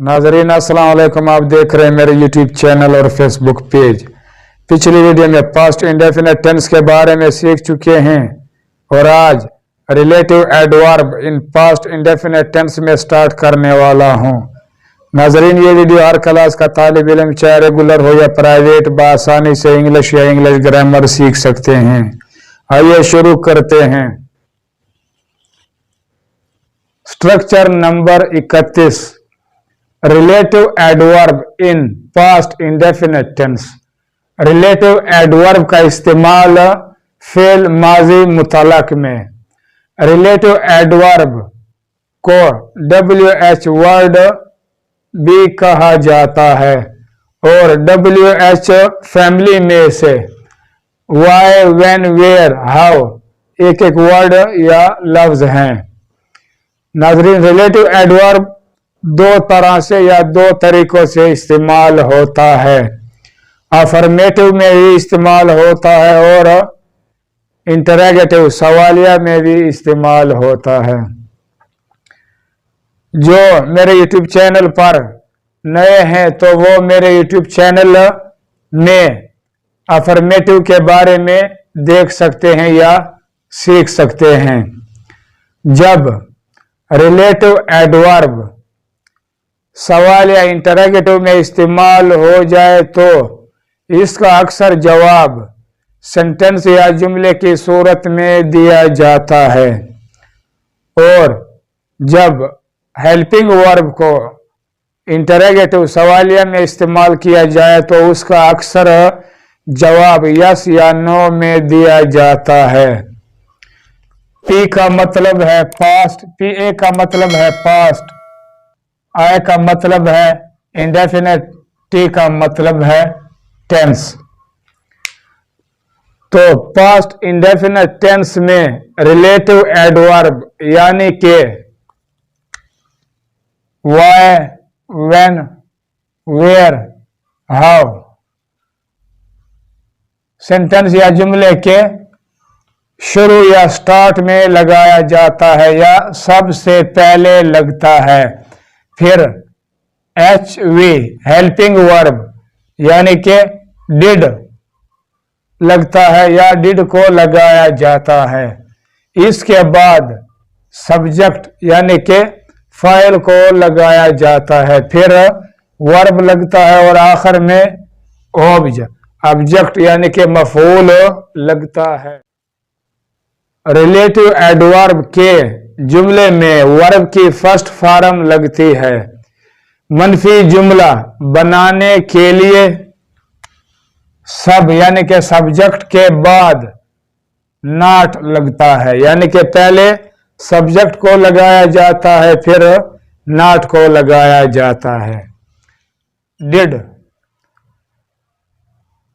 नाजरीन अस्सलाम वालेकुम। आप देख रहे हैं मेरे यूट्यूब चैनल और फेसबुक पेज। पिछली वीडियो में पास्ट इंडेफिनिट टेंस के बारे में सीख चुके हैं और आज relative adverb in past indefinite tense में स्टार्ट करने वाला हूं। नाजरीन ये वीडियो हर क्लास का तालिब इल्म चाहे रेगुलर हो या प्राइवेट बआसानी से इंग्लिश या इंग्लिश ग्रामर सीख सकते हैं। आइए शुरू करते हैं। Structure number 31, relative adverb in past indefinite tense. Relative adverb का इस्तेमाल फेल माजी मुतलक में। रिलेटिव एडवर्ब को WH वर्ड भी कहा जाता है और WH फैमिली में से वाई, व्हेन, वेयर, हाउ एक एक वर्ड या लफ्ज हैं। नाजरीन रिलेटिव एडवर्ब दो तरह से या दो तरीकों से इस्तेमाल होता है। अफर्मेटिव में भी इस्तेमाल होता है और इंटरोगेटिव सवालिया में भी इस्तेमाल होता है। जो मेरे YouTube चैनल पर नए हैं तो वो मेरे YouTube चैनल में अफर्मेटिव के बारे में देख सकते हैं या सीख सकते हैं। जब रिलेटिव एडवर्ब सवाल या इंटरोगेटिव में इस्तेमाल हो जाए तो इसका अक्सर जवाब सेंटेंस या जुमले की सूरत में दिया जाता है और जब हेल्पिंग वर्ब को इंटरोगेटिव सवालिया में इस्तेमाल किया जाए तो उसका अक्सर जवाब यस या नो में दिया जाता है। पी का मतलब है पास्ट, PA का मतलब है पास्ट, आई का मतलब है इंडेफिनिट, T का मतलब है टेंस। तो पास्ट इंडेफिनिट टेंस में रिलेटिव एडवर्ब यानी के why, when, where, how sentence या जुमले के शुरू या स्टार्ट में लगाया जाता है या सबसे पहले लगता है। फिर HV हेल्पिंग वर्ब यानी कि डिड लगता है या डिड को लगाया जाता है। इसके बाद सब्जेक्ट यानी कि फाइल को लगाया जाता है। फिर वर्ब लगता है और आखिर में ऑब्जेक्ट यानी कि मफूल लगता है। रिलेटिव एडवर्ब के जुमले में वर्ब की फर्स्ट फॉर्म लगती है। मनफी जुमला बनाने के लिए सब यानी कि सब्जेक्ट के बाद नॉट लगता है, यानी कि पहले सब्जेक्ट को लगाया जाता है फिर नॉट को लगाया जाता है। डिड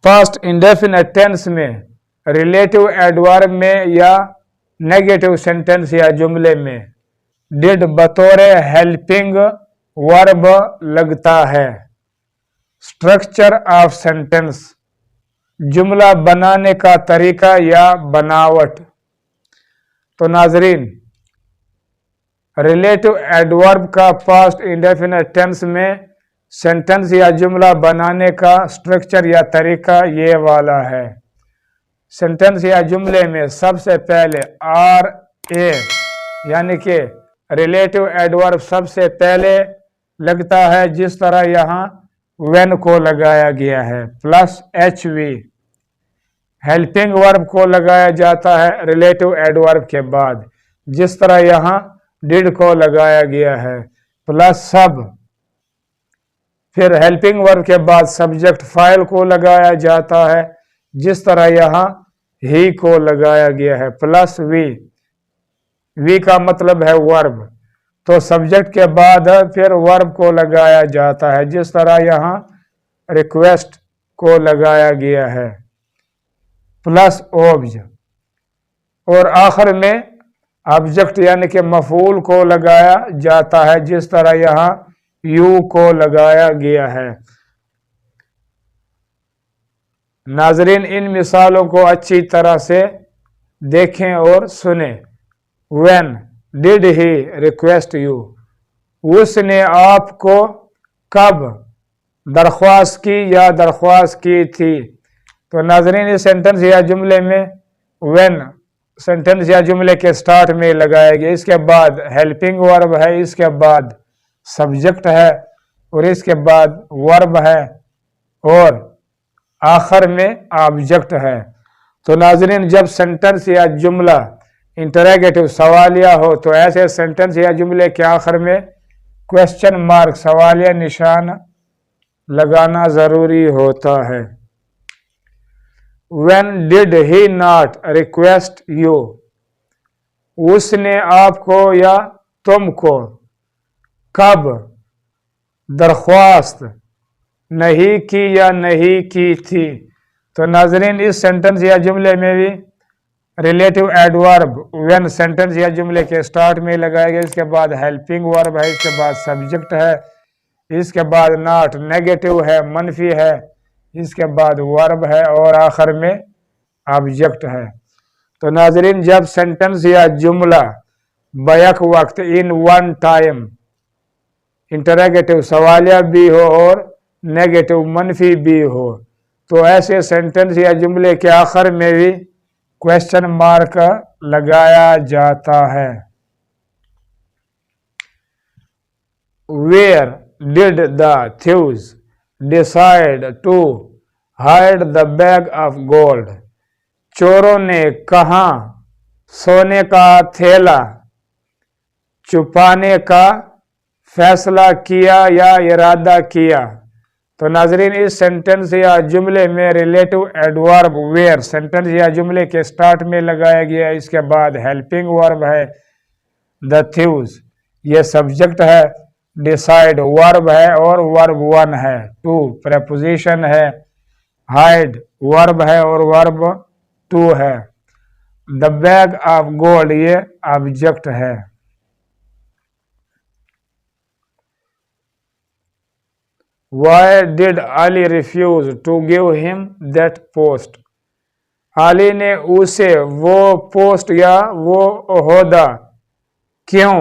पास्ट इंडेफिनिट टेंस में रिलेटिव एडवर्ब में या नेगेटिव सेंटेंस या जुमले में डिड बतौर हेल्पिंग वर्ब लगता है। स्ट्रक्चर ऑफ सेंटेंस जुमला बनाने का तरीका या बनावट। तो नाजरीन रिलेटिव एडवर्ब का पास्ट इंडेफिनिट टेंस में सेंटेंस या जुमला बनाने का स्ट्रक्चर या तरीका ये वाला है। सेंटेंस या जुमले में सबसे पहले RA यानी कि रिलेटिव एडवर्ब सबसे पहले लगता है, जिस तरह यहाँ व्हेन को लगाया गया है, प्लस HV हेल्पिंग वर्ब को लगाया जाता है रिलेटिव एडवर्ब के बाद, जिस तरह यहाँ डिड को लगाया गया है, प्लस सब। फिर हेल्पिंग वर्ब के बाद सब्जेक्ट फाइल को लगाया जाता है, जिस तरह यहाँ ही को लगाया गया है, प्लस वी का मतलब है वर्ब, तो सब्जेक्ट के बाद फिर वर्ब को लगाया जाता है, जिस तरह यहाँ रिक्वेस्ट को लगाया गया है, प्लस और आखिर में ऑब्जेक्ट यानी कि मफूल को लगाया जाता है, जिस तरह यहाँ यू को लगाया गया है। नाजरीन इन मिसालों को अच्छी तरह से देखें और सुने। When did he request you, उसने आपको कब दरख्वास्त की या दरख्वास्त की थी। तो नाज़रीन इस सेंटेंस या जुमले में व्हेन सेंटेंस या जुमले के स्टार्ट में लगाया गया, इसके बाद हेल्पिंग वर्ब है, इसके बाद सब्जेक्ट है और इसके बाद वर्ब है और आखिर में ऑब्जेक्ट है। तो नाज़रीन जब सेंटेंस या जुमला इंटरोगेटिव सवालिया हो तो ऐसे सेंटेंस या जुमले के आखिर में क्वेश्चन मार्क सवालिया निशान लगाना ज़रूरी होता है। When did he not request you? उसने आपको या तुमको कब दरख्वास्त नहीं की या नहीं की थी। तो नाज़रीन इस सेंटेंस या जुमले में भी रिलेटिव एडवर्ब व्हेन सेंटेंस या जुमले के स्टार्ट में लगाया गया, इसके बाद हेल्पिंग वर्ब है, इसके बाद सब्जेक्ट है, इसके बाद नॉट नेगेटिव है, मनफी है, इसके बाद वर्ब है और आखिर में ऑब्जेक्ट है। तो नाज़रीन जब सेंटेंस या जुमला बैक वक्त इन वन टाइम इंटरोगेटिव सवालिया भी हो और नेगेटिव मनफी भी हो तो ऐसे सेंटेंस या जुमले के आखिर में भी क्वेश्चन मार्क लगाया जाता है। Where did the thieves decide to hide the bag of gold. चोरों ने कहाँ सोने का थैला छुपाने का फैसला किया या इरादा किया। तो नाज़रीन इस सेंटेंस या जुमले में रिलेटिव एडवर्ब वेयर सेंटेंस या जुमले के स्टार्ट में लगाया गया, इसके बाद हेल्पिंग वर्ब है, द थीव्स ये सब्जेक्ट है, डिसाइड वर्ब है और वर्ब वन है, टू प्रेपोजिशन है, हाइड वर्ब है और वर्ब टू है, द बैग ऑफ गोल्ड ये ऑब्जेक्ट है। Why did Ali refuse to give him that post? Ali ने उसे वो पोस्ट या वो ओहदा क्यों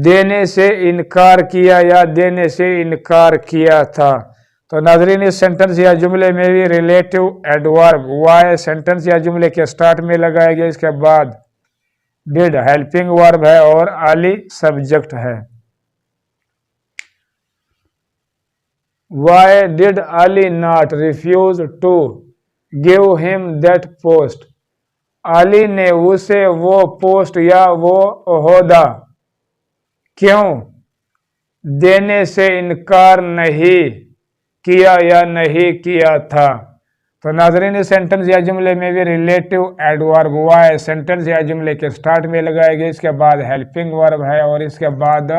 देने से इनकार किया या देने से इनकार किया था। तो नाज़रीन इस सेंटेंस या जुमले में भी रिलेटिव एडवर्ब वाई सेंटेंस या जुमले के स्टार्ट में लगाया गया, इसके बाद डिड हेल्पिंग वर्ब है और अली सब्जेक्ट है। Why did Ali not refuse to give him that post? Ali ने उसे वो पोस्ट या वो ओहदा क्यों देने से इनकार नहीं किया या नहीं किया था। तो नाज़रीन इस सेंटेंस या जुमले में भी रिलेटिव एडवर्ब वाई सेंटेंस या जुमले के स्टार्ट में लगाया गया, इसके बाद हेल्पिंग वर्ब है और इसके बाद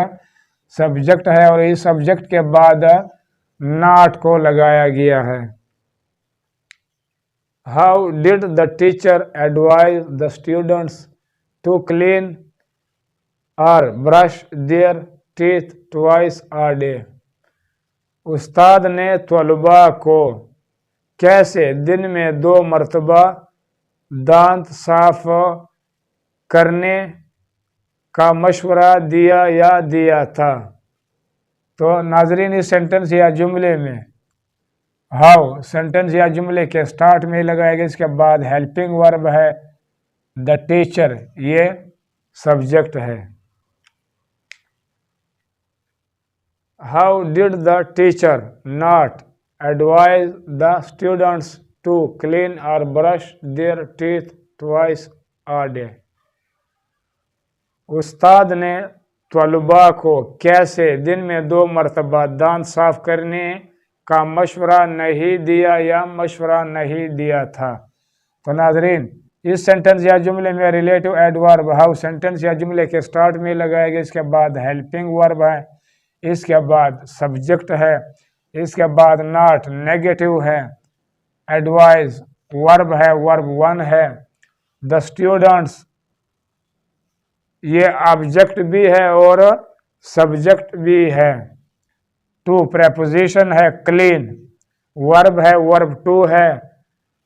सब्जेक्ट है और इस सब्जेक्ट के बाद नॉट को लगाया गया है। How did the teacher advise the students to clean और brush their teeth twice a day. उस्ताद ने तलबा को कैसे दिन में 2 मरतबा दांत साफ करने का मशवरा दिया या दिया था। तो नाज़रीन इस सेंटेंस या जुमले में हाउ सेंटेंस या जुमले के स्टार्ट में लगाया गया, इसके बाद हेल्पिंग वर्ब है, द टीचर ये सब्जेक्ट है। How did the teacher not advise the students to clean और brush their teeth twice a day. उस्ताद ने तलबा को कैसे दिन में 2 मरतबा दांत साफ करने का मशवरा नहीं दिया या मशवरा नहीं दिया था। तो नाज़रीन इस सेंटेंस या जुमले में रिलेटिव एडवर्ब हाउ सेंटेंस या जुमले के स्टार्ट में लगाया गया, इसके बाद हेल्पिंग वर्ब है, इसके बाद सब्जेक्ट है, इसके बाद नॉट नेगेटिव है, एडवाइज वर्ब है, वर्ब वन है, द स्टूडेंट्स ये ऑब्जेक्ट भी है और सब्जेक्ट भी है, टू प्रेपोजिशन है, क्लीन वर्ब है, वर्ब टू है,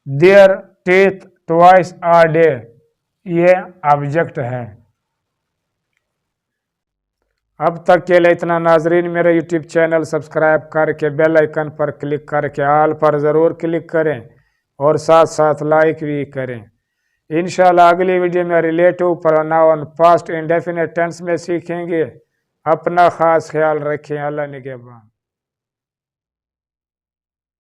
there teeth twice a day ये ऑब्जेक्ट है। अब तक के लिए इतना। नाजरीन, मेरे यूट्यूब चैनल सब्सक्राइब करके बेल आइकन पर क्लिक करके ऑल पर ज़रूर क्लिक करें और साथ साथ लाइक भी करें। इंशाल्लाह अगली वीडियो में relative pronoun past indefinite tense में सीखेंगे। अपना ख़ास ख्याल रखें। अल्लाह निगहबान।